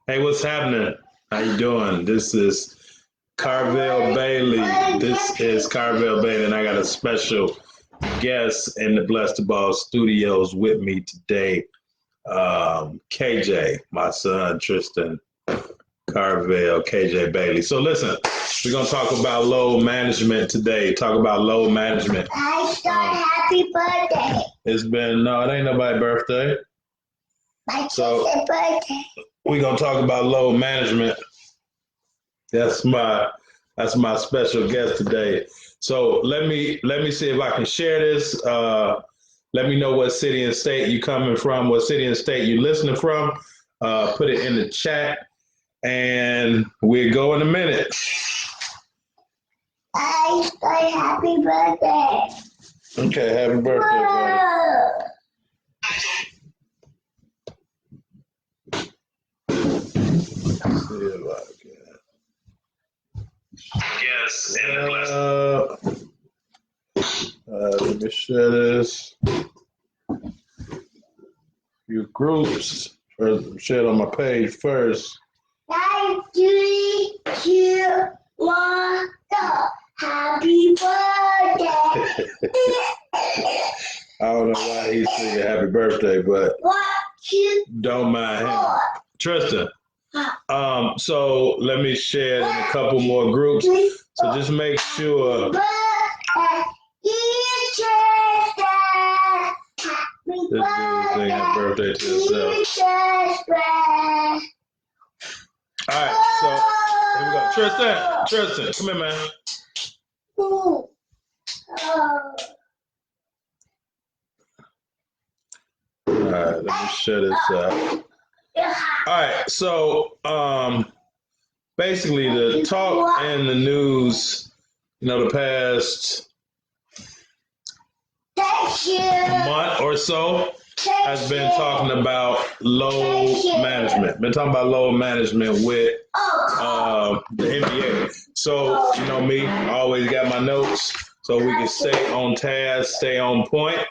Hey, what's happening? How you doing? This is Karvell Bailey. This is Karvell Bailey, and I got a special guest in the Bless the Ball studios with me today. KJ, my son Tristan Karvell, KJ Bailey. So listen, we're gonna talk about load management today. Talk about load management. I said happy birthday. It's been no, it ain't nobody's birthday. My So kid's birthday. we're gonna talk about load management. That's my special guest today. So let me see if I can share this. Let me know what city and state you coming from, what city and state you listening from. Put it in the chat, and we'll go in a minute. I said happy birthday. Okay, happy birthday, buddy. Whoa. See if I can. Yes, let me share this. Few groups. First, share it on my page first. 9, 3, 2, 1, go. Happy birthday. I don't know why he's singing happy birthday, but 1, 2, don't mind him. 4. Tristan, so let me share it in a couple more groups. So just make sure. This dude is singing happy birthday to himself. All right, so here we go. Tristan, come here, man. All right, let me share this out. All right, so basically the talk in the news, the past month or so has been talking about load management. Been talking about load management with the NBA. So, you know me, I always got my notes so we can stay on task, stay on point.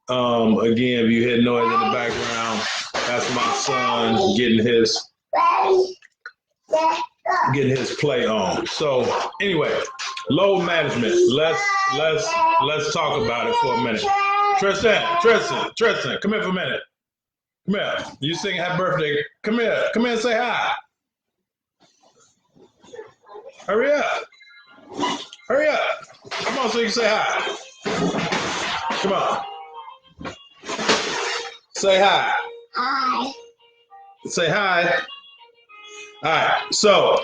Again, if you hear noise in the background, that's my son getting his play on. So anyway, load management. Let's talk about it for a minute. Tristan, come here for a minute. Come here. You sing happy birthday. Come here and say hi. Hurry up. Come on so you can say hi. Come on. Say hi. Hi. Say hi. All right. So,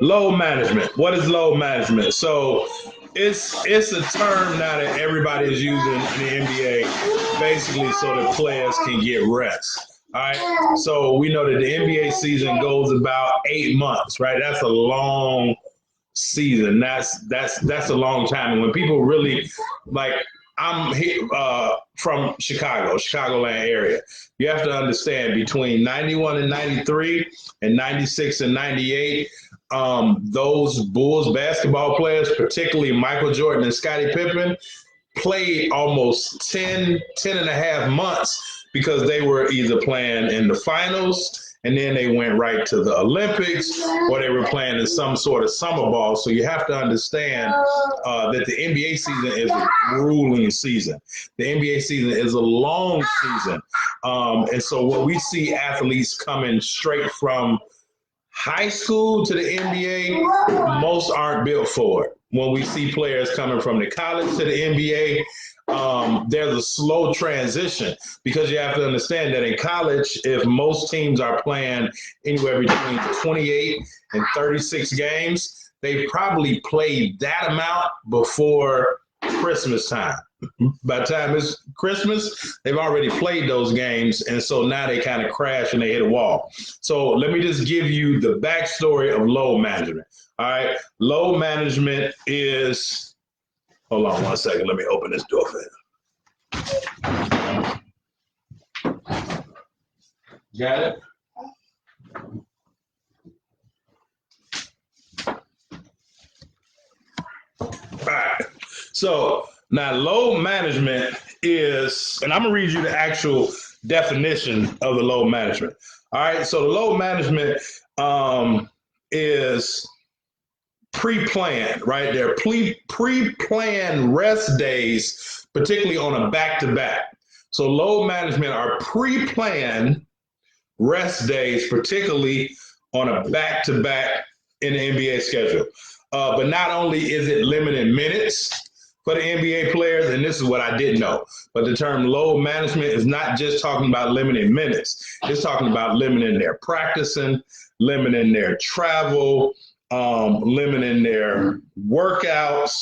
load management. What is load management? So, it's a term now that everybody is using in the NBA, basically so that players can get rest. All right. So we know that the NBA season goes about 8 months, right? That's a long season. That's a long time. And when people really like, I'm here, from Chicagoland area. You have to understand between 91 and 93 and 96 and 98, those Bulls basketball players, particularly Michael Jordan and Scottie Pippen, played almost 10 and a half months because they were either playing in the finals and then they went right to the Olympics, or they were playing in some sort of summer ball. So you have to understand that the NBA season is a grueling season. The NBA season is a long season. And so when we see athletes coming straight from high school to the NBA, most aren't built for it. When we see players coming from the college to the NBA, there's a slow transition because you have to understand that in college, if most teams are playing anywhere between 28 and 36 games, they probably played that amount before Christmas time. By the time it's Christmas, they've already played those games, and so now they kind of crash and they hit a wall. So let me just give you the backstory of load management. All right, load management is. Hold on 1 second. Let me open this door for you. Got it? All right. So now load management is, and I'm gonna read you the actual definition of the load management. All right, so the load management is pre-planned, right? They're pre-planned rest days, particularly on a back-to-back. So load management are pre-planned rest days, particularly on a back-to-back in the NBA schedule. But not only is it limited minutes for the NBA players, and this is what I didn't know, but the term load management is not just talking about limiting minutes. It's talking about limiting their practicing, limiting their travel, limiting their workouts,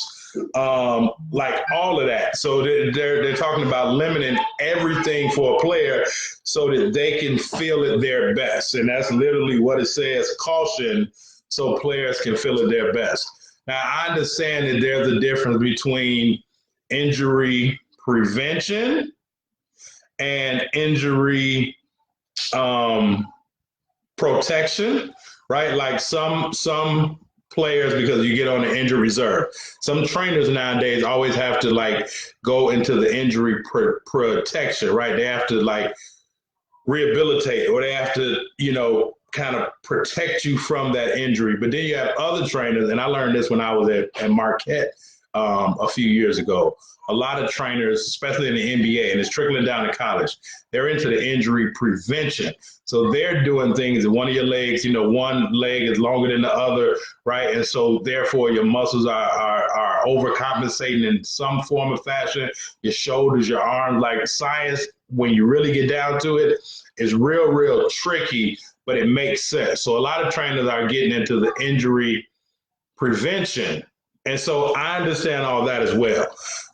like all of that. So they're talking about limiting everything for a player so that they can feel at their best. And that's literally what it says, caution, so players can feel at their best. Now, I understand that there's a difference between injury prevention and injury protection, right? Like some players, because you get on the injury reserve. Some trainers nowadays always have to like go into the injury protection, right? They have to like rehabilitate, or they have to, kind of protect you from that injury. But then you have other trainers, and I learned this when I was at Marquette a few years ago. A lot of trainers, especially in the NBA, and it's trickling down to college, they're into the injury prevention. So they're doing things that one of your legs, one leg is longer than the other, right? And so therefore your muscles are overcompensating in some form of fashion. Your shoulders, your arms, like science, when you really get down to it, is real, real tricky, but it makes sense. So a lot of trainers are getting into the injury prevention. And so I understand all that as well.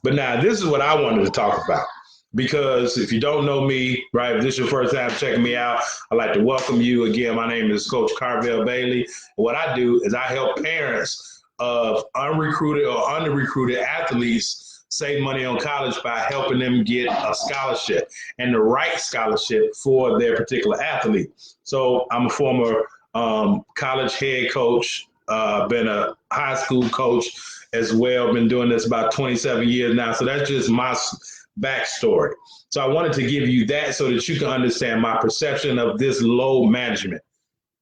But now this is what I wanted to talk about, because if you don't know me, right, if this is your first time checking me out, I'd like to welcome you again. My name is Coach Karvell Bailey. What I do is I help parents of unrecruited or under-recruited athletes save money on college by helping them get a scholarship and the right scholarship for their particular athlete. So I'm a former college head coach, been a high school coach as well, been doing this about 27 years now. So that's just my backstory. So I wanted to give you that so that you can understand my perception of this load management.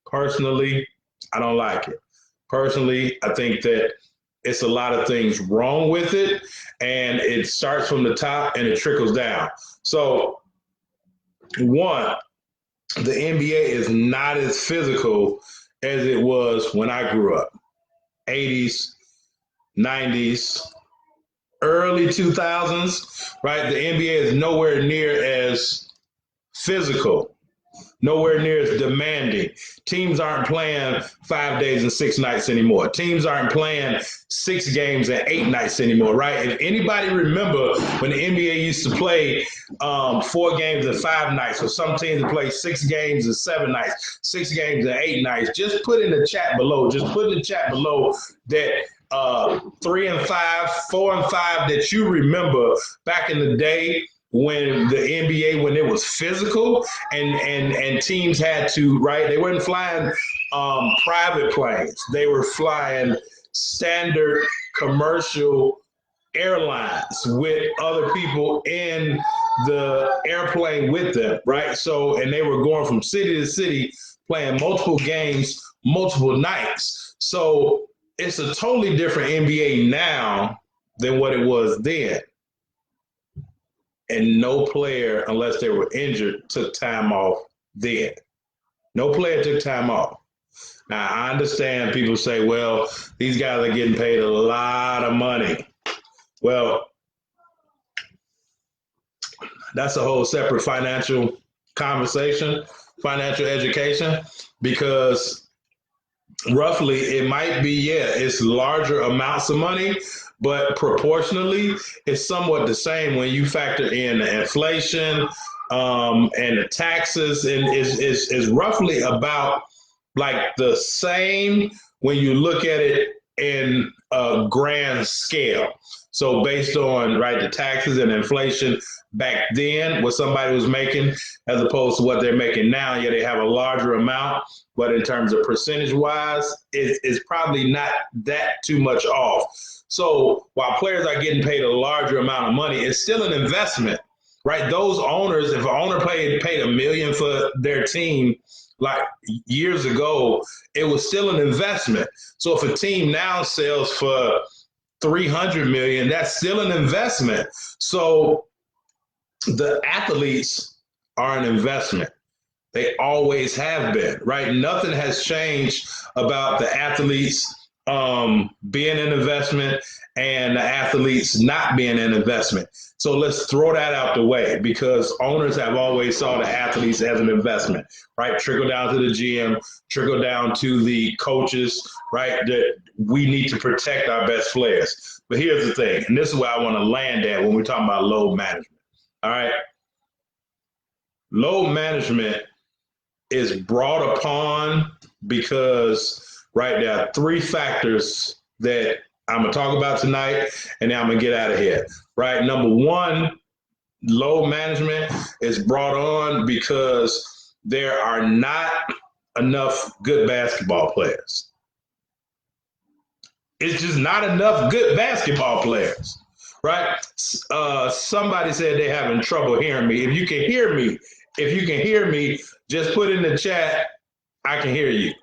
Personally, I don't like it. Personally, I think that it's a lot of things wrong with it, and it starts from the top and it trickles down. So one, the NBA is not as physical as it was when I grew up. 80s, 90s, early 2000s, right? The NBA is nowhere near as physical, nowhere near as demanding. Teams aren't playing 5 days and 6 nights anymore. Teams aren't playing 6 games and 8 nights anymore, right? If anybody remember when the NBA used to play 4 games and 5 nights, or some teams play 6 games and 7 nights, 6 games and 8 nights, just put in the chat below. Just put in the chat below that 3 and 5, 4 and 5 that you remember back in the day when the NBA, when it was physical and teams had to, right? They weren't flying private planes. They were flying standard commercial airlines with other people in the airplane with them, right? So, and they were going from city to city, playing multiple games, multiple nights. So it's a totally different NBA now than what it was then. And no player, unless they were injured, took time off then. No player took time off. Now, I understand people say, well, these guys are getting paid a lot of money. Well, that's a whole separate financial conversation, financial education, because roughly it might be, it's larger amounts of money, but proportionally, it's somewhat the same when you factor in the inflation and the taxes, and is roughly about like the same when you look at it in a grand scale. So based on the taxes and inflation back then, what somebody was making as opposed to what they're making now, yeah, they have a larger amount, but in terms of percentage wise, it's probably not that too much off. So while players are getting paid a larger amount of money, it's still an investment, right? Those owners, if an owner paid $1 million for their team, like years ago, it was still an investment. So if a team now sells for 300 million, that's still an investment. So the athletes are an investment. They always have been, right? Nothing has changed about the athletes being an investment and the athletes not being an investment. So let's throw that out the way, because owners have always saw the athletes as an investment, right? Trickle down to the GM, trickle down to the coaches, right? That we need to protect our best players. But here's the thing, and this is where I want to land at when we're talking about load management. All right. Load management is brought upon because, there are three factors that I'm going to talk about tonight, and then I'm going to get out of here, right? Number one, load management is brought on because there are not enough good basketball players. It's just not enough good basketball players, right? Somebody said they're having trouble hearing me. If you can hear me, just put in the chat, I can hear you.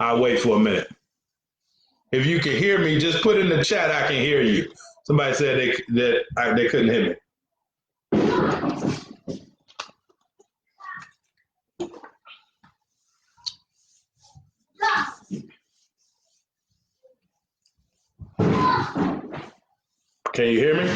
I'll wait for a minute. If you can hear me, just put in the chat, I can hear you. Somebody said they couldn't hear me. Can you hear me?